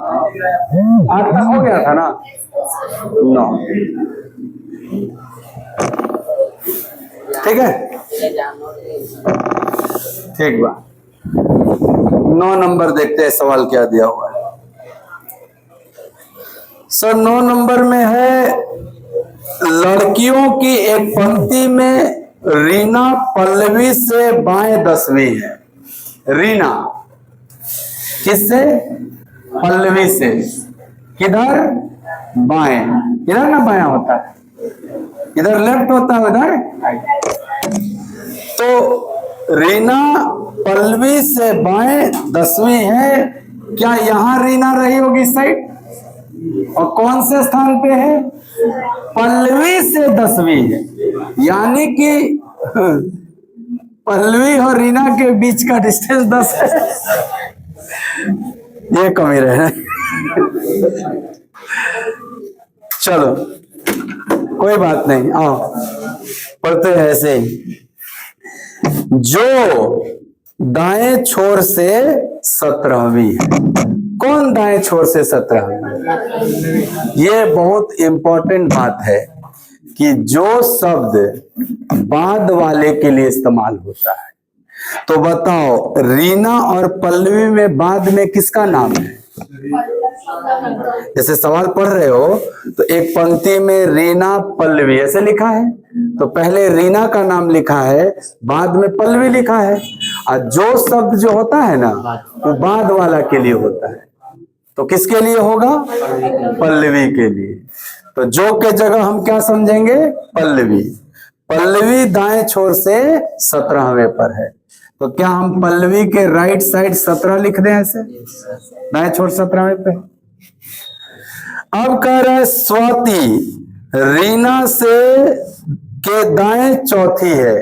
8 तक हो गया था ना? 9। ठीक है, ठीक बा। 9 नंबर देखते हैं सवाल क्या दिया हुआ है। सर 9 नंबर में है, लड़कियों की एक पंक्ति में रीना पल्लवी से बाएं 10वीं है। रीना किससे? पल्लवी से। किधर? बाएं। इधर ना बायां होता है, इधर लेफ्ट होता है, उधर। तो रीना पल्लवी से बाएं 10वीं है। क्या यहां रीना रही होगी इस साइड? और कौन से स्थान पे है? पल्लवी से 10वीं है, यानी कि पल्लवी और रीना के बीच का डिस्टेंस 10 है। ये कमी रहे। चलो कोई बात नहीं, आओ पढ़ते हैं ऐसे ही। जो दाएं छोर से 17वीं है। कौन दाएं छोर से 17वीं? ये बहुत इंपॉर्टेंट बात है कि जो शब्द बाद वाले के लिए इस्तेमाल होता है, तो बताओ रीना और पल्लवी में बाद में किसका नाम है? जैसे सवाल पढ़ रहे हो तो एक पंक्ति में रीना पल्लवी ऐसे लिखा है, तो पहले रीना का नाम लिखा है, बाद में पल्लवी लिखा है। और जो शब्द जो होता है ना, वो बाद वाला के लिए होता है, तो किसके लिए होगा? पल्लवी के लिए। तो जो के जगह हम क्या समझेंगे? पल्लवी। पल्लवी दाएं छोर से 17वें पर है, तो क्या हम पल्लवी के राइट साइड 17 लिख दें ऐसे? दाएं छोर 17वें पे। अब कह रहे हैं स्वाति रीना से के दाएं चौथी है।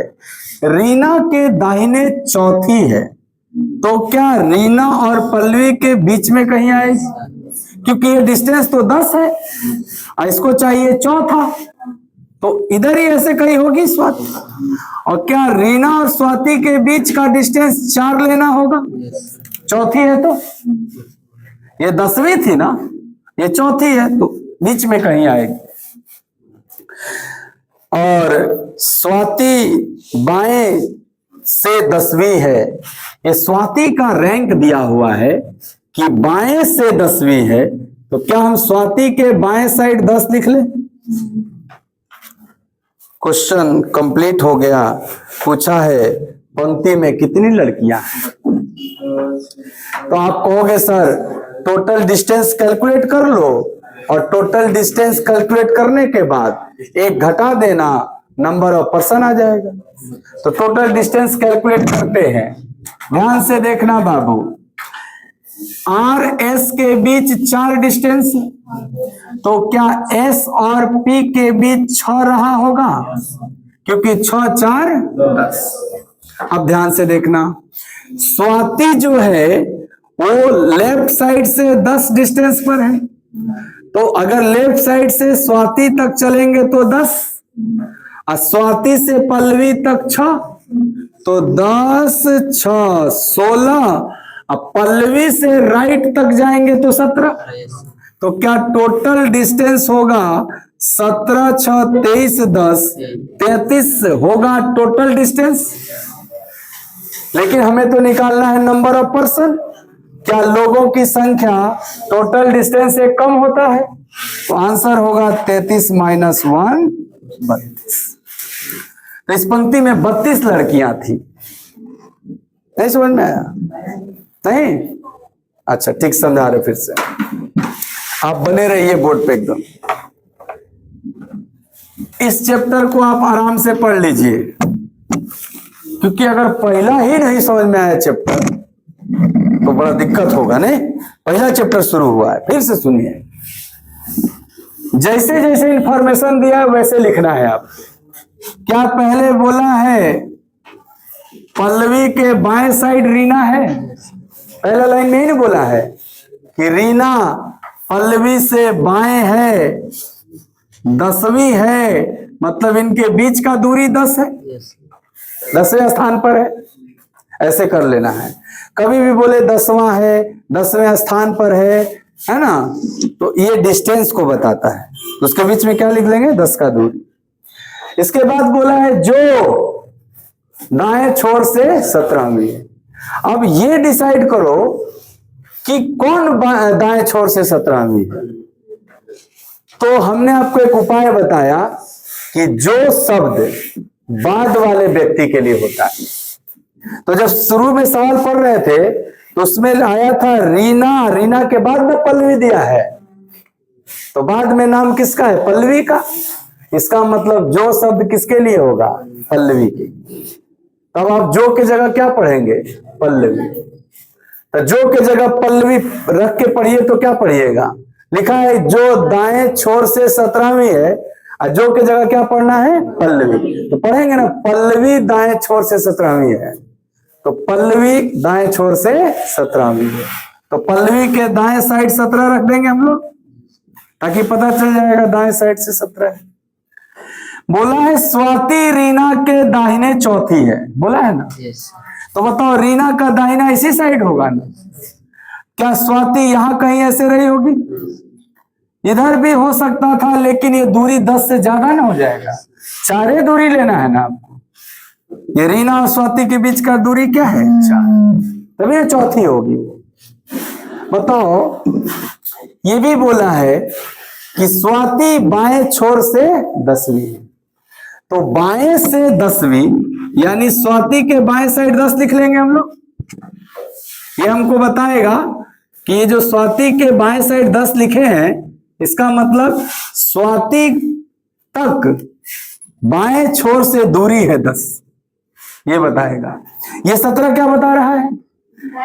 रीना के दाहिने चौथी है, तो क्या रीना और पल्लवी के बीच में कहीं आएगी? क्योंकि ये डिस्टेंस तो 10 है और इसको चाहिए चौथा, तो इधर ही ऐसे कहीं होगी स्वाति। और क्या रीना और स्वाति के बीच का डिस्टेंस 4 लेना होगा? चौथी है तो ये 10वीं थी ना, ये चौथी है, तो बीच में कहीं आएगी। और स्वाति बाएं से 10वीं है। ये स्वाति का रैंक दिया हुआ है कि बाएं से 10वीं है, तो क्या हम स्वाति के बाएं साइड 10 लिख लें? क्वेश्चन कंप्लीट हो गया। पूछा है पंक्ति में कितनी लड़कियां हैं, तो आप कहोगे सर टोटल डिस्टेंस कैलकुलेट कर लो, और टोटल डिस्टेंस कैलकुलेट करने के बाद एक घटा देना, नंबर ऑफ पर्सन आ जाएगा। तो टोटल डिस्टेंस कैलकुलेट करते हैं। ध्यान से देखना बाबू, आर एस के बीच 4 डिस्टेंस, तो क्या एस और पी के बीच 6 रहा होगा? क्योंकि 6 4 10। अब ध्यान से देखना, स्वाति जो है वो लेफ्ट साइड से 10 डिस्टेंस पर है, तो अगर लेफ्ट साइड से स्वाति तक चलेंगे तो 10, और स्वाति से पल्लवी तक 6, तो 10 6 16, अब पल्लवी से राइट तक जाएंगे तो 17। तो क्या टोटल डिस्टेंस होगा 17 6 23 10 33 होगा टोटल डिस्टेंस। लेकिन हमें तो निकालना है नंबर ऑफ पर्सन। क्या लोगों की संख्या टोटल डिस्टेंस से कम होता है? तो आंसर होगा 33 - 1 32। तो इस पंक्ति में 32 लड़कियां थी। नहीं समझ में आया? नहीं? अच्छा ठीक समझा रहे, फिर से आप बने रहिए बोर्ड पे एकदम। इस चैप्टर को आप आराम से पढ़ लीजिए, क्योंकि अगर पहला ही नहीं समझ में आया चैप्टर तो बड़ा दिक्कत होगा। नहीं, पहला चैप्टर शुरू हुआ है, फिर से सुनिए। जैसे जैसे इंफॉर्मेशन दिया है वैसे लिखना है आप। क्या पहले बोला है पल्लवी के बाएं साइड रीना है? पहला लाइन नहीं बोला है कि रीना पल्लवी से बाएं है, 10वीं है, मतलब इनके बीच का दूरी 10 है, 10वें स्थान पर है। ऐसे कर लेना है। कभी भी बोले 10वां है, 10वें स्थान पर है, है ना, तो ये डिस्टेंस को बताता है। तो उसके बीच में क्या लिख लेंगे, 10 का दूरी। इसके बाद बोला है जो दाएं छोर से 17वीं है। अब ये डिसाइड करो कि कौन दाएं छोर से 17वीं है। तो हमने आपको एक उपाय बताया कि जो शब्द बाद वाले व्यक्ति के लिए होता है। तो जब शुरू में सवाल पढ़ रहे थे तो उसमें आया था रीना, रीना के बाद में पल्लवी दिया है, तो बाद में नाम किसका है, पल्लवी का। इसका मतलब जो शब्द किसके लिए होगा, पल्लवी के। तब आप जो की जगह क्या पढ़ेंगे, पल्लवी। तो जो की जगह पल्लवी रख के पढ़िए तो क्या पढ़िएगा, लिखा है जो दाएं छोर से 17वीं है, और जो की जगह क्या पढ़ना है, पल्लवी। तो पढ़ेंगे ना, पल्लवी दाएं छोर से 17वीं है, तो पल्लवी दाएं छोर से 17वीं है। तो पल्लवी के दाएं साइड 17 रख देंगे हम लोग, ताकि पता चल जाएगा दाएं साइड से 17 है। बोला है स्वाति रीना के दाहिने चौथी है, बोला है ना। तो बताओ रीना का दाहिना इसी साइड होगा ना, क्या स्वाति यहां कहीं ऐसे रही होगी, इधर भी हो सकता था, लेकिन ये दूरी 10 से ज्यादा ना हो जाएगा, 4 दूरी लेना है ना आपको। ये रीना और स्वाति के बीच का दूरी क्या है, 4, तभी ये चौथी होगी। बताओ, ये भी बोला है कि स्वाति बाएं छोर से 10वीं है, तो बाएं से 10वीं यानी स्वाति के बाएं साइड 10 लिख लेंगे हम लोग। ये हमको बताएगा कि ये जो स्वाति के बाएं साइड 10 लिखे हैं, इसका मतलब स्वाति तक बाएं छोर से दूरी है 10, ये बताएगा। ये 17 क्या बता रहा है,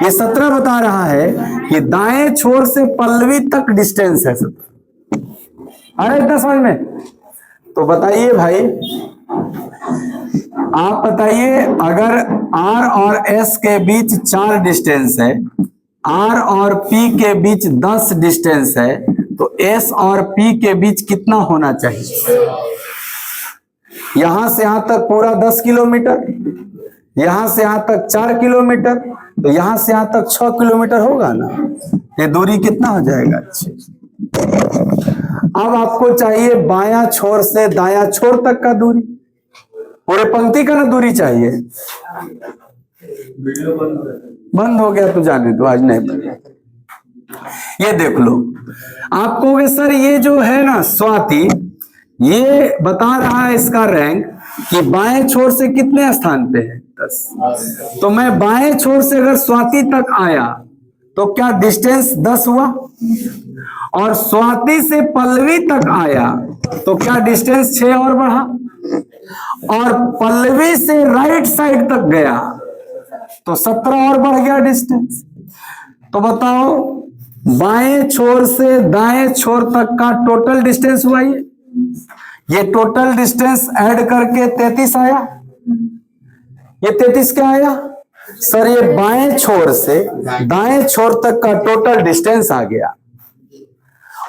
ये 17 बता रहा है कि दाएं छोर से पल्लवी तक डिस्टेंस है 17। अरे इतना समझ में। तो बताइए भाई, आप बताइए, अगर R और S के बीच 4 डिस्टेंस है, R और P के बीच 10 डिस्टेंस है, तो S और P के बीच कितना होना चाहिए। यहां से यहां तक पूरा 10 किलोमीटर, यहां से यहां तक 4 किलोमीटर, तो यहां से यहां तक 6 किलोमीटर होगा ना। ये दूरी कितना हो जाएगा, 6। अब आपको चाहिए बायां छोर से दायां छोर तक का दूरी, पूरे पंक्ति का ना दूरी चाहिए। बंद हो गया तो जाने दो, आज नहीं बंद। ये देख लो, आप कहोगे सर ये जो है ना स्वाति, ये बता रहा है इसका रैंक कि बाएं छोर से कितने स्थान पे है, 10। तो मैं बाएं छोर से अगर स्वाति तक आया तो क्या डिस्टेंस 10 हुआ, और स्वाति से पल्लवी तक आया तो क्या डिस्टेंस 6 और बढ़ा, और पल्लवी से राइट साइड तक गया तो 17 और बढ़ गया डिस्टेंस। तो बताओ, बाएं छोर से दाएं छोर तक का टोटल डिस्टेंस हुआ ये टोटल डिस्टेंस ऐड करके 33 आया। ये 33 क्या आया सर, ये बाएं छोर से दाएं छोर तक का टोटल डिस्टेंस आ गया।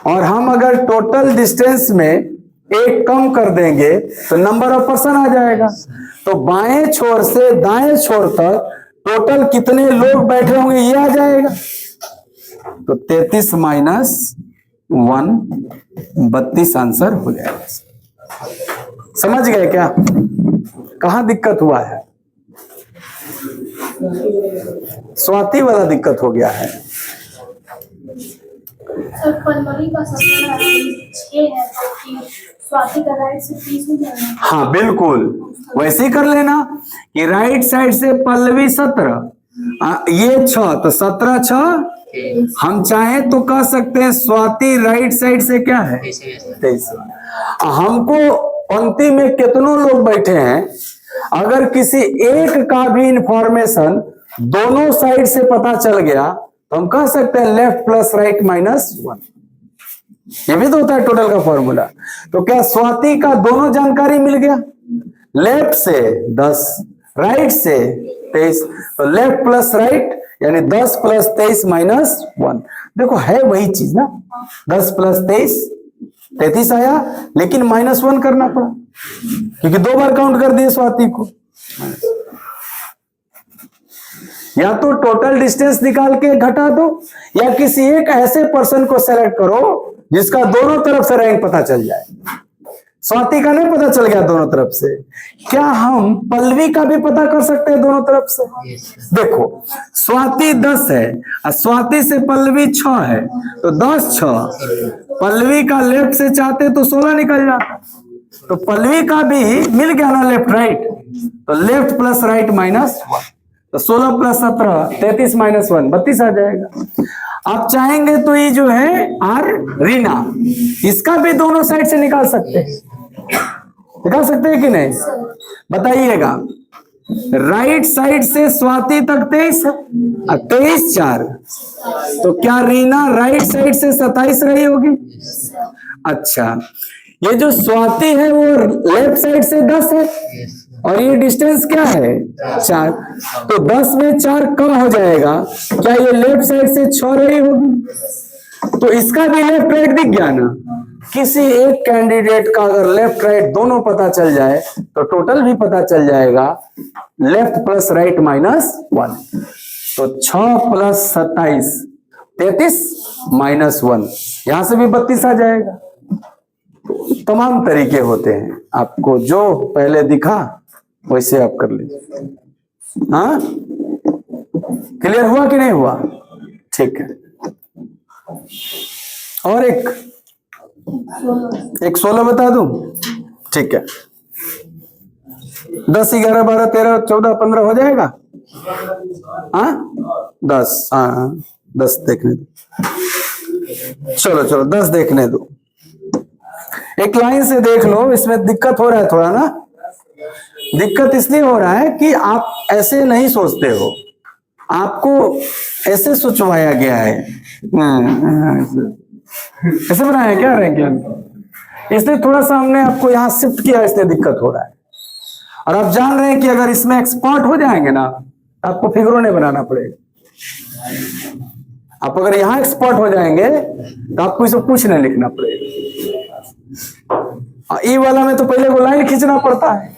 और हम अगर टोटल डिस्टेंस में एक कम कर देंगे तो नंबर ऑफ पर्सन आ जाएगा। तो बाएं छोर से दाएं छोर तक टोटल कितने लोग बैठे होंगे ये आ जाएगा। तो 33 माइनस 1 32 आंसर हो जाएगा। समझ गए क्या, कहां दिक्कत हुआ है? स्वाति वाला दिक्कत हो गया है। सर पल्लवी का 6 है, स्वाति का राइट से 30 हो जाएगा। हाँ बिल्कुल, वैसे ही कर लेना कि राइट साइड से पल्लवी 17, ये 6, तो 17 6। हम चाहें तो कह सकते हैं स्वाति राइट साइड से क्या है 23। हमको पंक्ति में कितनों लोग बैठे हैं, अगर किसी एक का भी इंफॉर्मेशन दोनों साइड से पता चल गया तो हम कह सकते हैं लेफ्ट प्लस राइट माइनस 1। ये भी तो होता है टोटल का फॉर्मूला। तो क्या स्वाति का दोनों जानकारी मिल गया, लेफ्ट से 10 राइट से 23, तो लेफ्ट प्लस राइट यानी 10 प्लस 23 माइनस 1। देखो है वही चीज ना, 10 प्लस 23 33 आया, लेकिन माइनस 1 करना पड़ा क्योंकि 2 बार काउंट कर दिए स्वाति को। या तो टोटल डिस्टेंस निकाल के घटा दो, या किसी एक ऐसे पर्सन को सेलेक्ट करो जिसका दोनों तरफ से रैंक पता चल जाए। स्वाति का नहीं पता चल गया दोनों तरफ से, क्या हम पल्लवी का भी पता कर सकते हैं दोनों तरफ से? देखो स्वाति 10 है और स्वाति से पल्लवी 6 है, तो 10 6, पल्लवी का लेफ्ट से चाहते तो 16 निकल जाता, तो पल्लवी का भी मिल गया ना लेफ्ट राइट, तो लेफ्ट प्लस राइट माइनस 1, तो 16 प्लस 17 33 माइनस 1 32 आ जाएगा। आप चाहेंगे तो ये जो है आर रीना, इसका भी दोनों साइड से निकाल सकते हैं, निकाल सकते हैं कि नहीं? बताइएगा। राइट साइड से स्वाति तक 23 है और 23 4, तो क्या रीना राइट साइड से 27 रही होगी? अच्छा, ये जो स्वाति है वो लेफ्ट साइड से 10 है और ये डिस्टेंस क्या है 4, तो 10 में 4 कम हो जाएगा, क्या ये लेफ्ट साइड से 6 रही होगी? तो इसका भी लेफ्ट राइट दिख गया ना। किसी एक कैंडिडेट का अगर लेफ्ट राइट दोनों पता चल जाए तो टोटल भी पता चल जाएगा, लेफ्ट प्लस राइट माइनस 1, तो 6 प्लस 27 33 माइनस 1, यहां से भी 32 आ जाएगा। तमाम तरीके होते हैं, आपको जो पहले दिखा वैसे आप कर लीजिए। हाँ, क्लियर हुआ कि नहीं हुआ? ठीक है। और एक 16 बता दूं? ठीक है, 10 11 12 13 14 15 हो जाएगा। हाँ 10, हाँ 10 देखने दो, चलो 10 देखने दो। एक लाइन से देख लो, इसमें दिक्कत हो रहा है थोड़ा ना। दिक्कत इसलिए हो रहा है कि आप ऐसे नहीं सोचते हो, आपको ऐसे सोचवाया गया है, ऐसे बनाया क्या रैंक, इसलिए थोड़ा सा हमने आपको यहाँ शिफ्ट किया, इसलिए दिक्कत हो रहा है। और आप जान रहे हैं कि अगर इसमें एक्सपर्ट हो जाएंगे ना, आपको फिगरों नहीं बनाना पड़ेगा। आप अगर यहाँ एक्सपर्ट हो जाएंगे तो आपको इसे कुछ नहीं लिखना पड़ेगा। ई वाला में तो पहले वो लाइन खींचना पड़ता है,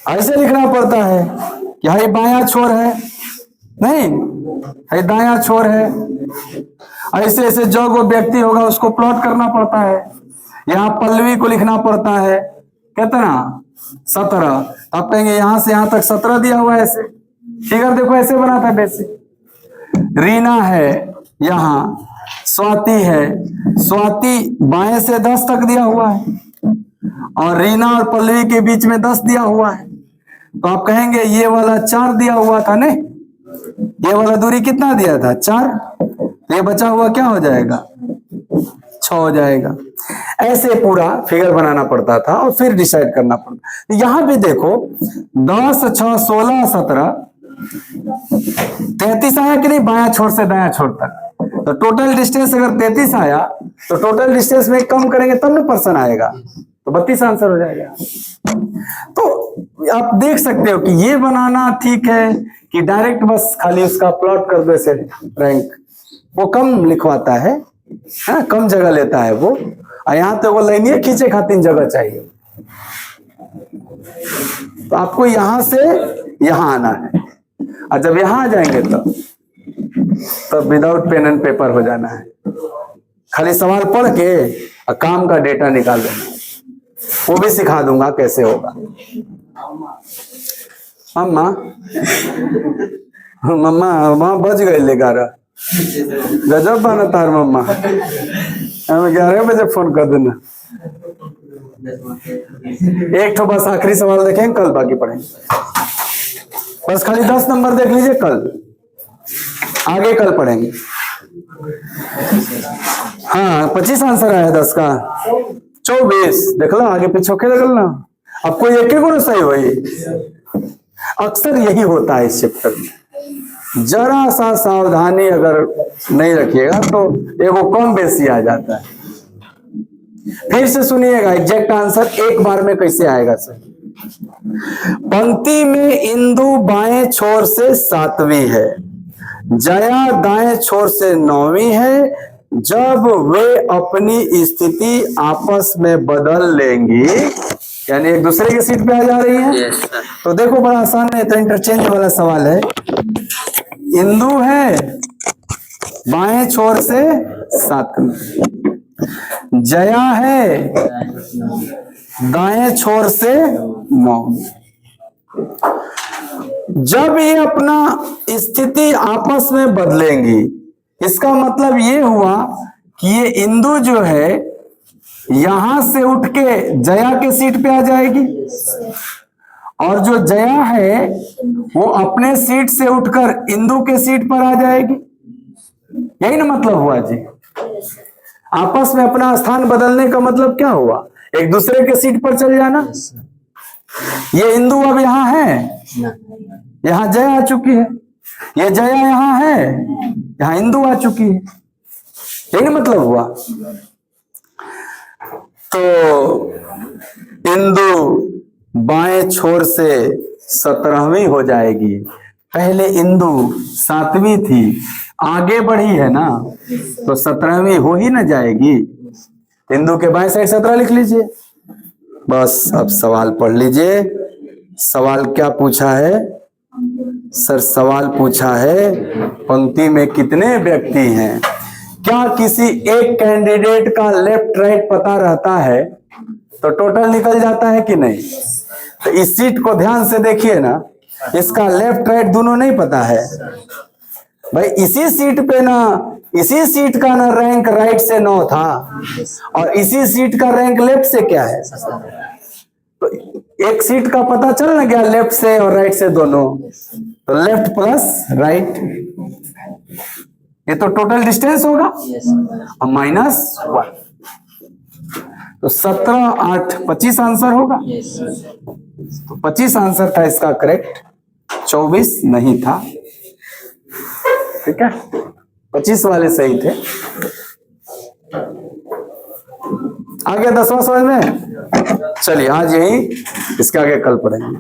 ऐसे लिखना पड़ता है कि हाई बायां छोर है, नहीं हाई दायां छोर है, ऐसे ऐसे जो वो व्यक्ति होगा उसको प्लॉट करना पड़ता है। यहाँ पल्लवी को लिखना पड़ता है कितना 17, आप कहेंगे यहां से यहां तक 17 दिया हुआ है, ऐसे फिगर देखो ऐसे बना था बेसिक। रीना है, यहाँ स्वाति है, स्वाति बाएं से 10 तक दिया हुआ है और रीना और पल्लवी के बीच में 10 दिया हुआ है, तो आप कहेंगे ये वाला 4 दिया हुआ था, नहीं ये वाला दूरी कितना दिया था 4, ये बचा हुआ क्या हो जाएगा 6 हो जाएगा। ऐसे पूरा फिगर बनाना पड़ता था और फिर डिसाइड करना पड़ता। यहां भी देखो 10 6 16 17 33 आया कि नहीं, बायां छोर से दायां छोर तक, तो टोटल डिस्टेंस अगर 33 आया तो टोटल डिस्टेंस में कम करेंगे तब ना पर्सन आएगा, तो 32 आंसर हो जाएगा। तो आप देख सकते हो कि ये बनाना ठीक है कि डायरेक्ट बस खाली उसका प्लॉट कर दो ऐसे रैंक, वो कम लिखवाता है, कम जगह लेता है वो, और यहाँ तो वो लाइनिया खींचे खातिर जगह चाहिए। तो आपको यहां से यहां आना है, और जब यहां आ जाएंगे तब विदाउट पेन एंड पेपर हो जाना है, खाली सवाल पढ़ के और काम का डेटा निकाल लेना है, वो भी सिखा दूंगा कैसे होगा। मम्मा मम्मा वहां बज गए 11, गजब बना तार मम्मा, हमें 11 बजे फोन कर देना। एक तो बस आखिरी सवाल देखेंगे, कल बाकी पढ़ेंगे। बस खाली 10 नंबर देख लीजिए, कल आगे कल पढ़ेंगे। हाँ 25 आंसर आया 10 का, 24 देख लो, आगे पीछे के लगल ना, अब कोई एक को सही हुई। अक्सर यही होता है इस चैप्टर में, जरा सा सावधानी अगर नहीं रखिएगा तो एगो कम बेसी आ जाता है। फिर से सुनिएगा, एग्जैक्ट आंसर एक बार में कैसे आएगा सर। पंक्ति में इंदु बाएं छोर से 7वीं है, जया दाएं छोर से 9वीं है। जब वे अपनी स्थिति आपस में बदल लेंगी, यानी एक दूसरे की सीट पे आ जा रही है, तो देखो बड़ा आसान है, तो इंटरचेंज वाला सवाल है। इंदु है बाएं छोर से 7वीं, जया है दाएं छोर से 9वीं। जब ये अपना स्थिति आपस में बदलेंगी, इसका मतलब ये हुआ कि ये इंदु जो है यहां से उठ के जया के सीट पे आ जाएगी, और जो जया है वो अपने सीट से उठकर इंदु के सीट पर आ जाएगी। यही ना मतलब हुआ जी। आपस में अपना स्थान बदलने का मतलब क्या हुआ? एक दूसरे के सीट पर चल जाना। ये इंदु अब यहां है, यहां जया आ चुकी है, ये जया यहां है, यहां इंदु आ चुकी है। यही मतलब हुआ। तो इंदु बाएं छोर से 17वीं हो जाएगी। पहले इंदु 7वीं थी, आगे बढ़ी है ना, तो 17वीं हो ही ना जाएगी। इंदु के बाएं साइड 17 लिख लीजिए। बस अब सवाल पढ़ लीजिए। सवाल क्या पूछा है सर? सवाल पूछा है पंक्ति में कितने व्यक्ति हैं? क्या किसी एक कैंडिडेट का लेफ्ट राइट पता रहता है तो टोटल निकल जाता है कि नहीं? तो इस सीट को ध्यान से देखिए ना, इसका लेफ्ट राइट दोनों नहीं पता है भाई। इसी सीट पे ना, इसी सीट का ना रैंक राइट से 9 था, और इसी सीट का रैंक लेफ्ट से क्या है? तो एक सीट का पता चल ना गया, लेफ्ट से और राइट से दोनों, तो लेफ्ट प्लस राइट, ये तो टोटल डिस्टेंस होगा, और -1, तो 17, 8, 25 आंसर होगा। तो 25 आंसर था इसका करेक्ट, 24 नहीं था। ठीक है, 25 वाले सही थे। आगे 10वां समझ में? चलिए आज यही, इसके आगे कल पढ़ेंगे।